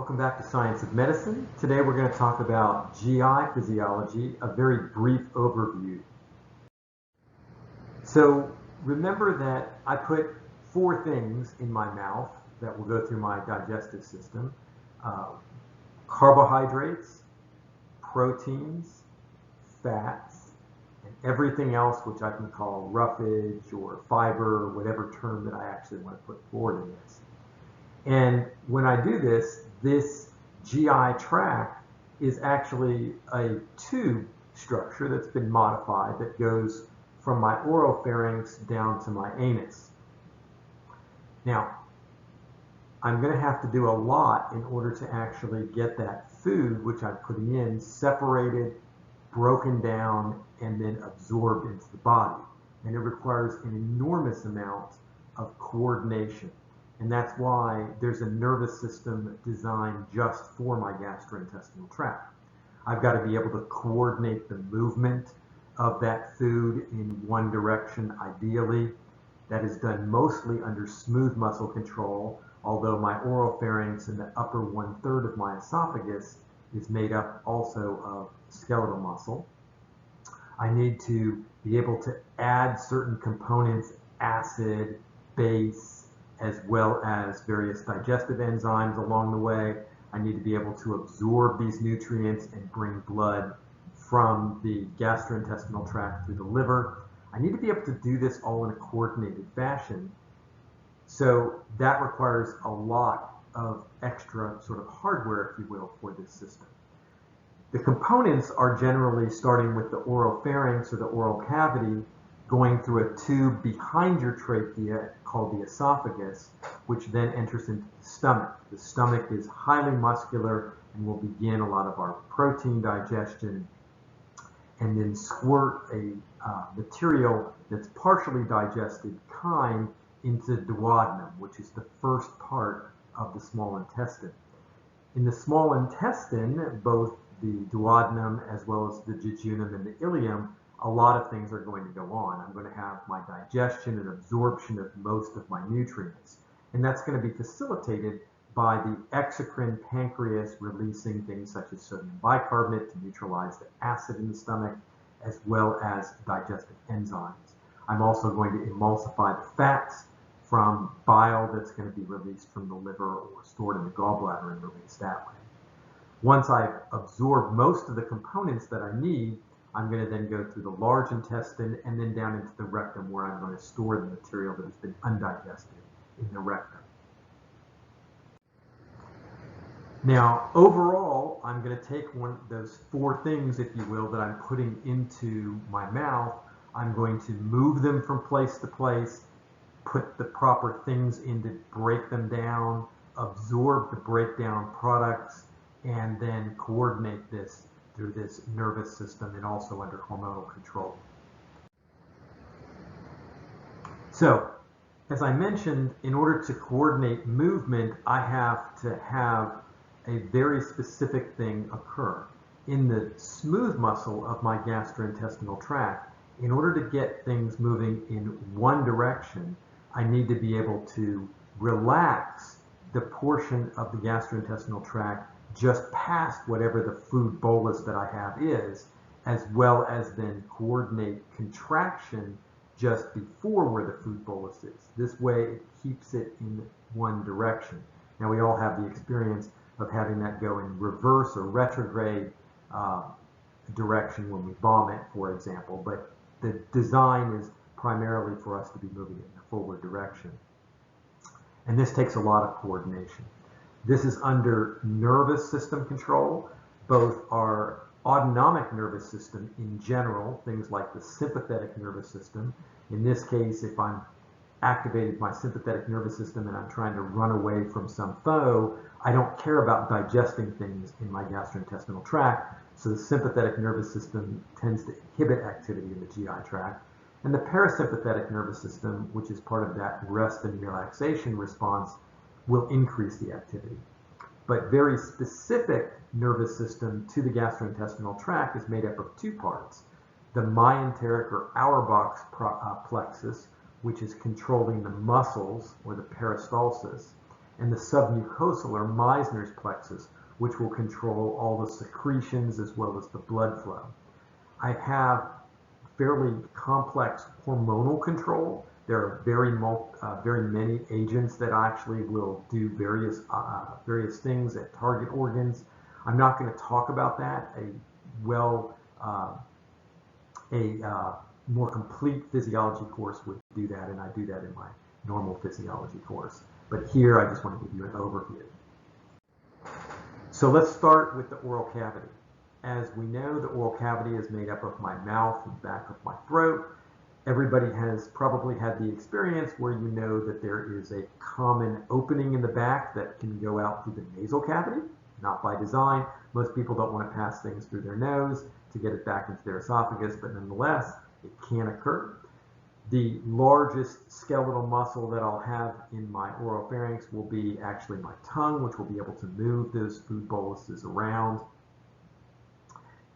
Welcome back to Science of Medicine. Today we're going to talk about GI physiology, a very brief overview. So remember that I put 4 things in my mouth that will go through my digestive system. Carbohydrates, proteins, fats, and everything else which I can call roughage or fiber, or whatever term that I actually want to put forward in this. And when I do this, this GI tract is actually a tube structure that's been modified that goes from my oropharynx down to my anus. Now, I'm going to have to do a lot in order to actually get that food, which I'm putting in, separated, broken down, and then absorbed into the body. And it requires an enormous amount of coordination. And that's why there's a nervous system designed just for my gastrointestinal tract. I've got to be able to coordinate the movement of that food in one direction, ideally. That is done mostly under smooth muscle control, although my oropharynx and the upper 1/3 of my esophagus is made up also of skeletal muscle. I need to be able to add certain components, acid, base, as well as various digestive enzymes along the way. I need to be able to absorb these nutrients and bring blood from the gastrointestinal tract through the liver. I need to be able to do this all in a coordinated fashion. So that requires a lot of extra sort of hardware, if you will, for this system. The components are generally starting with the oropharynx or the oral cavity, going through a tube behind your trachea called the esophagus, which then enters into the stomach. The stomach is highly muscular and will begin a lot of our protein digestion and then squirt a material that's partially digested chyme into the duodenum, which is the first part of the small intestine. In the small intestine, both the duodenum as well as the jejunum and the ileum, a lot of things are going to go on. I'm going to have my digestion and absorption of most of my nutrients. And that's going to be facilitated by the exocrine pancreas releasing things such as sodium bicarbonate to neutralize the acid in the stomach, as well as digestive enzymes. I'm also going to emulsify the fats from bile that's going to be released from the liver or stored in the gallbladder and released that way. Once I've absorbed most of the components that I need, I'm going to then go through the large intestine and then down into the rectum, where I'm going to store the material that has been undigested in the rectum. Now, overall, I'm going to take one of those 4 things, if you will, that I'm putting into my mouth. I'm going to move them from place to place, put the proper things in to break them down, absorb the breakdown products, and then coordinate this through this nervous system and also under hormonal control. So, as I mentioned, in order to coordinate movement, I have to have a very specific thing occur. In the smooth muscle of my gastrointestinal tract, in order to get things moving in one direction, I need to be able to relax the portion of the gastrointestinal tract just past whatever the food bolus that I have is, as well as then coordinate contraction just before where the food bolus is. This way it keeps it in one direction. Now we all have the experience of having that go in reverse or retrograde direction when we vomit, for example, but the design is primarily for us to be moving it in a forward direction. And this takes a lot of coordination. This is under nervous system control. Both our autonomic nervous system in general, things like the sympathetic nervous system. In this case, if I'm activated my sympathetic nervous system and I'm trying to run away from some foe, I don't care about digesting things in my gastrointestinal tract, so the sympathetic nervous system tends to inhibit activity in the GI tract. And the parasympathetic nervous system, which is part of that rest and relaxation response, will increase the activity. But very specific nervous system to the gastrointestinal tract is made up of 2 parts. The myenteric or Auerbach's plexus, which is controlling the muscles or the peristalsis, and the submucosal or Meissner's plexus, which will control all the secretions as well as the blood flow. I have fairly complex hormonal control. There are very many agents that actually will do various things at target organs. I'm not going to talk about that. A more complete physiology course would do that, and I do that in my normal physiology course. But here I just want to give you an overview. So let's start with the oral cavity. As we know, the oral cavity is made up of my mouth and back of my throat. Everybody has probably had the experience where you know that there is a common opening in the back that can go out through the nasal cavity, not by design. Most people don't want to pass things through their nose to get it back into their esophagus, but nonetheless, it can occur. The largest skeletal muscle that I'll have in my oropharynx will be actually my tongue, which will be able to move those food boluses around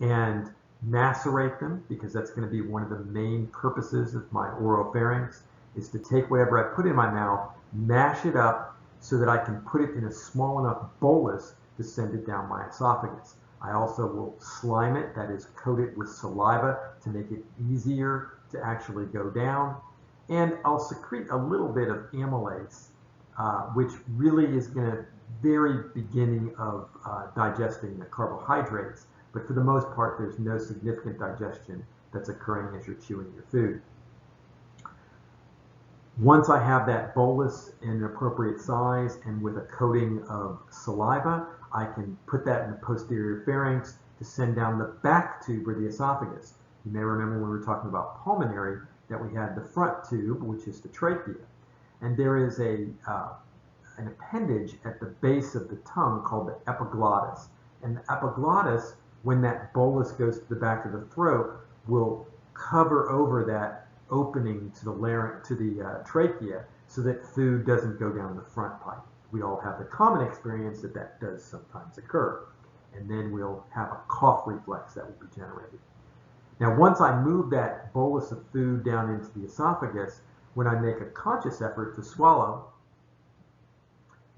and macerate them, because that's going to be one of the main purposes of my oropharynx, is to take whatever I put in my mouth, mash it up so that I can put it in a small enough bolus to send it down my esophagus. I also will slime it, that is, coat it with saliva to make it easier to actually go down. And I'll secrete a little bit of amylase, which really is going to very beginning of digesting the carbohydrates. But for the most part, there's no significant digestion that's occurring as you're chewing your food. Once I have that bolus in an appropriate size and with a coating of saliva, I can put that in the posterior pharynx to send down the back tube or the esophagus. You may remember when we were talking about pulmonary that we had the front tube, which is the trachea. And there is an appendage at the base of the tongue called the epiglottis. And the epiglottis, when that bolus goes to the back of the throat, will cover over that opening to the larynx, to the trachea, so that food doesn't go down the front pipe. We all have the common experience that that does sometimes occur. And then we'll have a cough reflex that will be generated. Now, once I move that bolus of food down into the esophagus, when I make a conscious effort to swallow,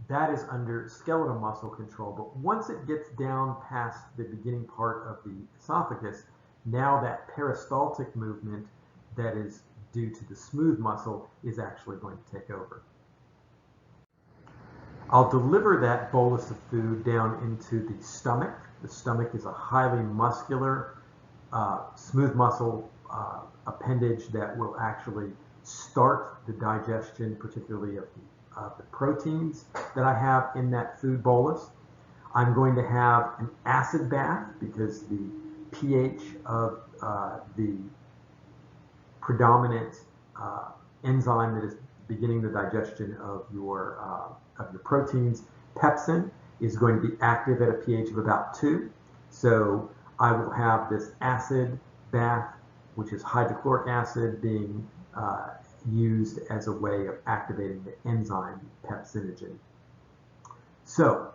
that is under skeletal muscle control. But once it gets down past the beginning part of the esophagus, now that peristaltic movement that is due to the smooth muscle is actually going to take over. I'll deliver that bolus of food down into the stomach. The stomach is a highly muscular, smooth muscle appendage that will actually start the digestion, particularly of the proteins that I have in that food bolus. I'm going to have an acid bath because the pH of the predominant enzyme that is beginning the digestion of your proteins, pepsin, is going to be active at a pH of about 2. So I will have this acid bath, which is hydrochloric acid, being used as a way of activating the enzyme pepsinogen. So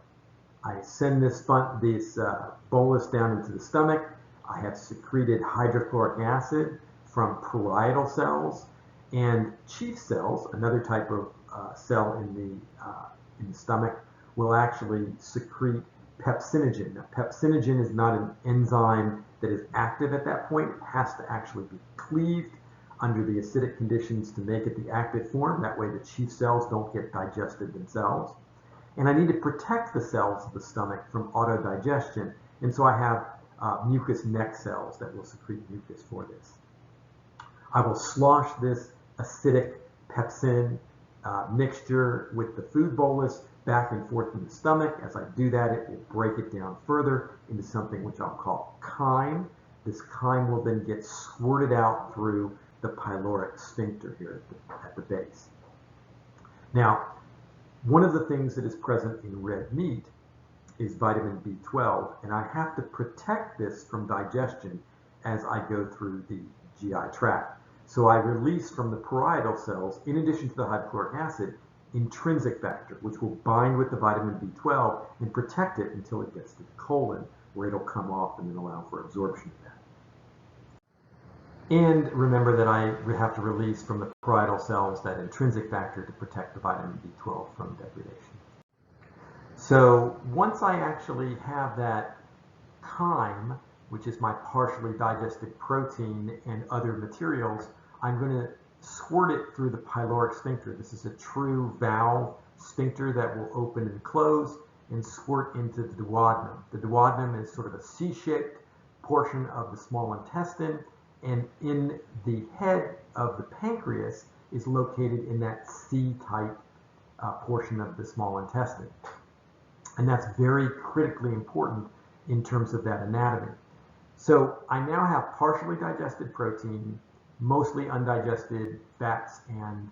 I send this bolus down into the stomach. I have secreted hydrochloric acid from parietal cells, and chief cells, another type of cell in the stomach, will actually secrete pepsinogen. Now, pepsinogen is not an enzyme that is active at that point. It has to actually be cleaved under the acidic conditions to make it the active form. That way the chief cells don't get digested themselves. And I need to protect the cells of the stomach from autodigestion. And so I have mucous neck cells that will secrete mucus for this. I will slosh this acidic pepsin mixture with the food bolus back and forth in the stomach. As I do that, it will break it down further into something which I'll call chyme. This chyme will then get squirted out through the pyloric sphincter here at the base. Now, one of the things that is present in red meat is vitamin B12, and I have to protect this from digestion as I go through the GI tract. So I release from the parietal cells, in addition to the hydrochloric acid, intrinsic factor, which will bind with the vitamin B12 and protect it until it gets to the colon, where it'll come off and then allow for absorption of that. And remember that I would have to release from the parietal cells that intrinsic factor to protect the vitamin B12 from degradation. So once I actually have that chyme, which is my partially digested protein and other materials, I'm going to squirt it through the pyloric sphincter. This is a true valve sphincter that will open and close and squirt into the duodenum. The duodenum is sort of a C-shaped portion of the small intestine, and in the head of the pancreas is located in that C-type portion of the small intestine. And that's very critically important in terms of that anatomy. So I now have partially digested protein, mostly undigested fats and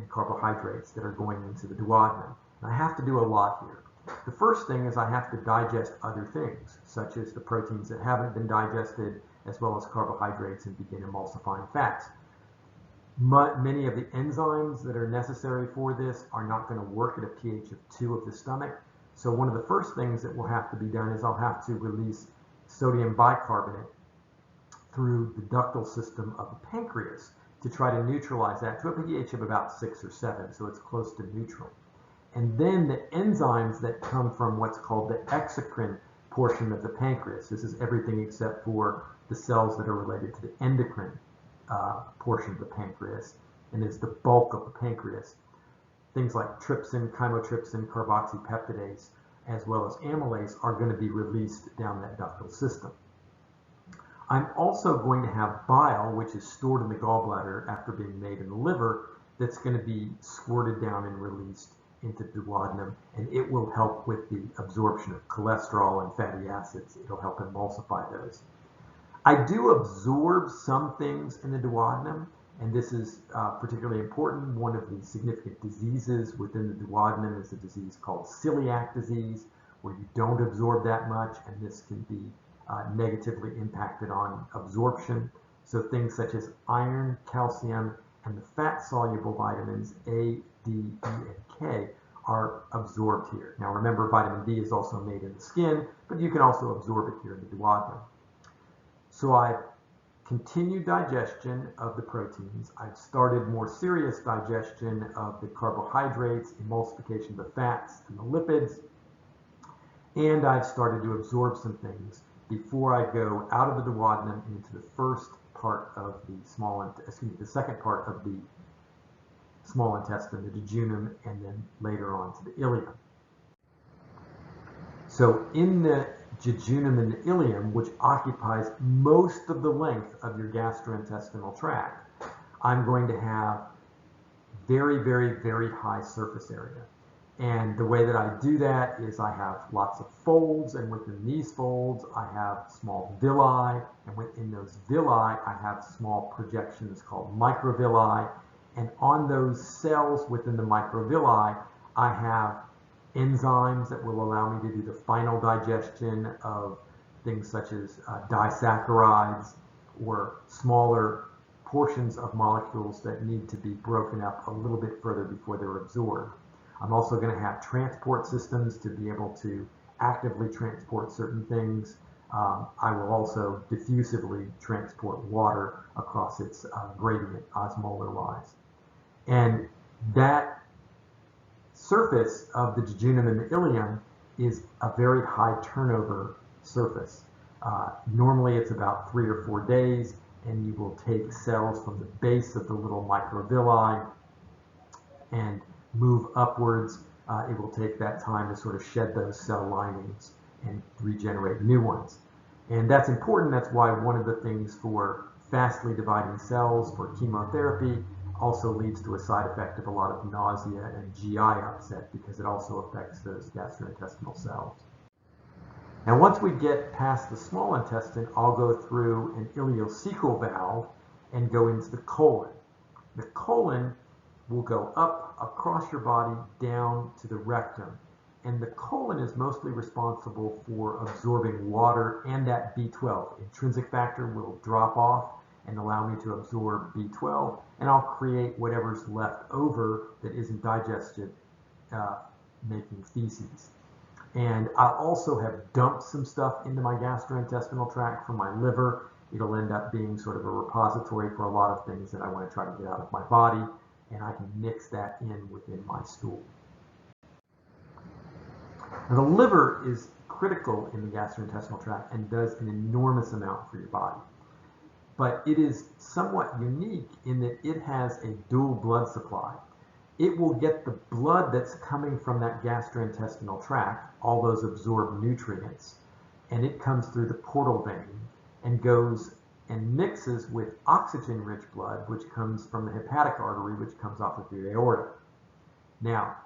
carbohydrates that are going into the duodenum. And I have to do a lot here. The first thing is I have to digest other things, such as the proteins that haven't been digested, as well as carbohydrates, and begin emulsifying fats. Many of the enzymes that are necessary for this are not going to work at a pH of 2 of the stomach. So one of the first things that will have to be done is I'll have to release sodium bicarbonate through the ductal system of the pancreas to try to neutralize that to a pH of about 6 or 7, so it's close to neutral. And then the enzymes that come from what's called the exocrine portion of the pancreas. This is everything except for the cells that are related to the endocrine portion of the pancreas, and is the bulk of the pancreas. Things like trypsin, chymotrypsin, carboxypeptidase, as well as amylase are going to be released down that ductal system. I'm also going to have bile, which is stored in the gallbladder after being made in the liver, that's going to be squirted down and released into the duodenum, and it will help with the absorption of cholesterol and fatty acids. It'll help emulsify those. I do absorb some things in the duodenum, and this is particularly important. One of the significant diseases within the duodenum is a disease called celiac disease, where you don't absorb that much, and this can be negatively impacted on absorption. So things such as iron, calcium, and the fat-soluble vitamins A, D, E, and K are absorbed here. Now remember, vitamin D is also made in the skin, but you can also absorb it here in the duodenum. So I've continued digestion of the proteins. I've started more serious digestion of the carbohydrates, emulsification of the fats and the lipids, and I've started to absorb some things before I go out of the duodenum into the first part of the second part of the small intestine, the jejunum, and then later on to the ileum. So in the jejunum and the ileum, which occupies most of the length of your gastrointestinal tract, I'm going to have very, very, very high surface area. And the way that I do that is I have lots of folds, and within these folds I have small villi, and within those villi I have small projections called microvilli, and on those cells within the microvilli I have enzymes that will allow me to do the final digestion of things such as disaccharides or smaller portions of molecules that need to be broken up a little bit further before they're absorbed. I'm also going to have transport systems to be able to actively transport certain things. I will also diffusively transport water across its gradient, osmolar-wise. And that surface of the jejunum and the ileum is a very high turnover surface. Normally it's about 3 or 4 days, and you will take cells from the base of the little microvilli and move upwards. It will take that time to sort of shed those cell linings and regenerate new ones. And that's important. That's why one of the things for fastly dividing cells for chemotherapy also leads to a side effect of a lot of nausea and GI upset, because it also affects those gastrointestinal cells. Now once we get past the small intestine, I'll go through an ileocecal valve and go into the colon. The colon will go up across your body down to the rectum, and the colon is mostly responsible for absorbing water and that B12. Intrinsic factor will drop off and allow me to absorb B12, and I'll create whatever's left over that isn't digested, making feces. And I'll also have dumped some stuff into my gastrointestinal tract from my liver. It'll end up being sort of a repository for a lot of things that I want to try to get out of my body, and I can mix that in within my stool. Now, the liver is critical in the gastrointestinal tract and does an enormous amount for your body. But it is somewhat unique in that it has a dual blood supply. It will get the blood that's coming from that gastrointestinal tract, all those absorbed nutrients, and it comes through the portal vein and goes and mixes with oxygen-rich blood, which comes from the hepatic artery, which comes off of the aorta. Now,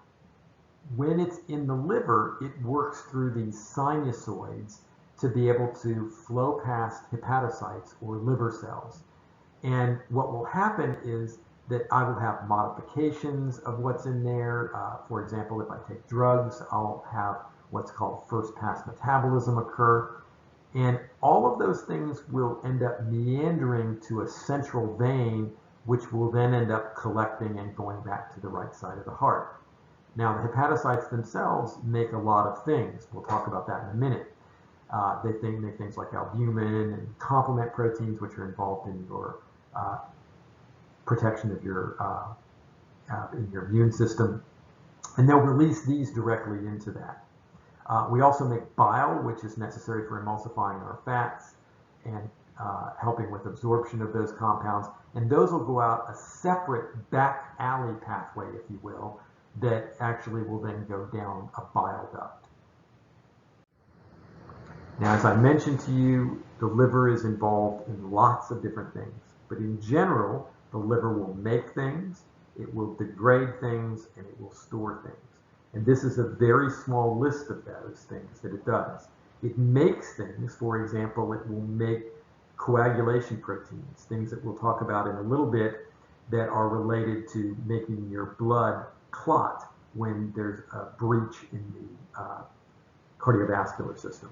when it's in the liver, it works through these sinusoids to be able to flow past hepatocytes or liver cells. And what will happen is that I will have modifications of what's in there. For example, if I take drugs, I'll have what's called first pass metabolism occur. And all of those things will end up meandering to a central vein, which will then end up collecting and going back to the right side of the heart. Now, the hepatocytes themselves make a lot of things. We'll talk about that in a minute. They make things like albumin and complement proteins, which are involved in your protection of your in your immune system, and they'll release these directly into that. We also make bile, which is necessary for emulsifying our fats and helping with absorption of those compounds, and those will go out a separate back alley pathway, if you will, that actually will then go down a bile duct. Now, as I mentioned to you, the liver is involved in lots of different things, but in general, the liver will make things, it will degrade things, and it will store things. And this is a very small list of those things that it does. It makes things, for example, it will make coagulation proteins, things that we'll talk about in a little bit that are related to making your blood clot when there's a breach in the cardiovascular system.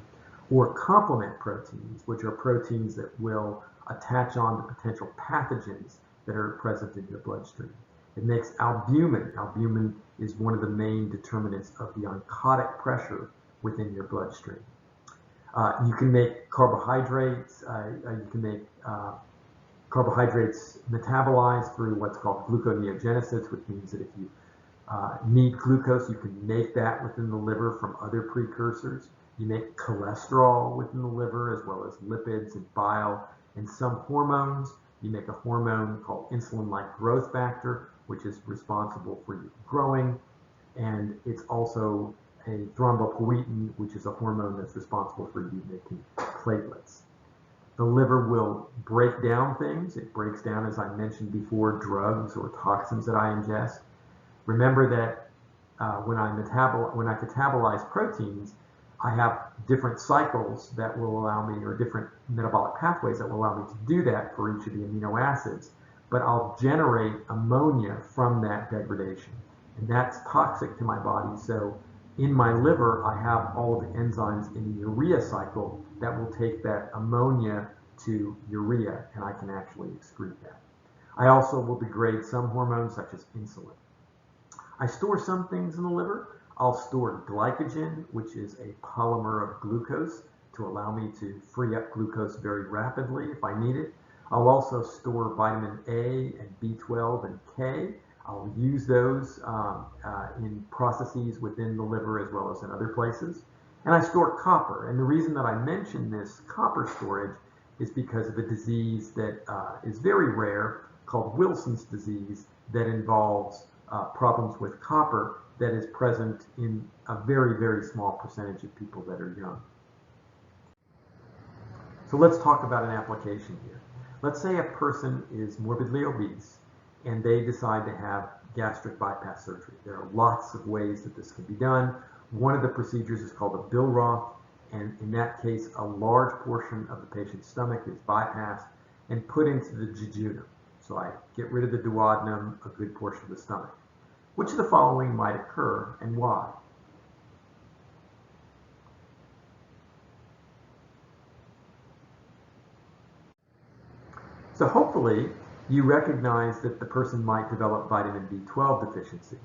Or complement proteins, which are proteins that will attach on to potential pathogens that are present in your bloodstream. It makes albumin. Albumin is one of the main determinants of the oncotic pressure within your bloodstream. You can make carbohydrates. You can make carbohydrates metabolized through what's called gluconeogenesis, which means that if you need glucose, you can make that within the liver from other precursors. You make cholesterol within the liver, as well as lipids and bile and some hormones. You make a hormone called insulin-like growth factor, which is responsible for you growing. And it's also a thrombopoietin, which is a hormone that's responsible for you making platelets. The liver will break down things. It breaks down, as I mentioned before, drugs or toxins that I ingest. Remember that when I catabolize proteins, I have different cycles that will allow me, or different metabolic pathways that will allow me to do that for each of the amino acids. But I'll generate ammonia from that degradation. And that's toxic to my body. So in my liver, I have all of the enzymes in the urea cycle that will take that ammonia to urea, and I can actually excrete that. I also will degrade some hormones such as insulin. I store some things in the liver. I'll store glycogen, which is a polymer of glucose, to allow me to free up glucose very rapidly if I need it. I'll also store vitamin A and B12 and K. I'll use those in processes within the liver as well as in other places. And I store copper. And the reason that I mention this copper storage is because of a disease that is very rare called Wilson's disease that involves problems with copper that is present in a very, very small percentage of people that are young. So let's talk about an application here. Let's say a person is morbidly obese and they decide to have gastric bypass surgery. There are lots of ways that this can be done. One of the procedures is called a Billroth, and in that case, a large portion of the patient's stomach is bypassed and put into the jejunum. So I get rid of the duodenum, a good portion of the stomach. Which of the following might occur and why? So hopefully you recognize that the person might develop vitamin B12 deficiency.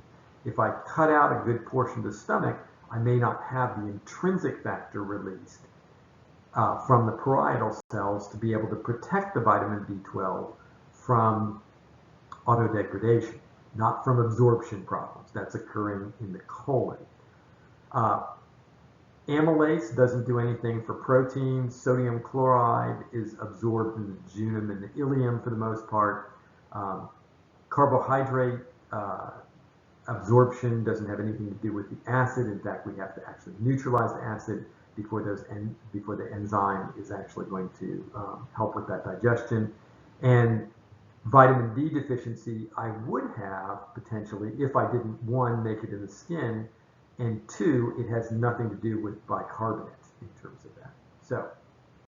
If I cut out a good portion of the stomach, I may not have the intrinsic factor released from the parietal cells to be able to protect the vitamin B12 from autodegradation, not from absorption problems. That's occurring in the colon. Amylase doesn't do anything for protein. Sodium chloride is absorbed in the jejunum and the ileum for the most part. Carbohydrate absorption doesn't have anything to do with the acid. In fact, we have to actually neutralize the acid before the enzyme is actually going to help with that digestion. And vitamin D deficiency, I would have potentially if I didn't, one, make it in the skin, and two, it has nothing to do with bicarbonate in terms of that. So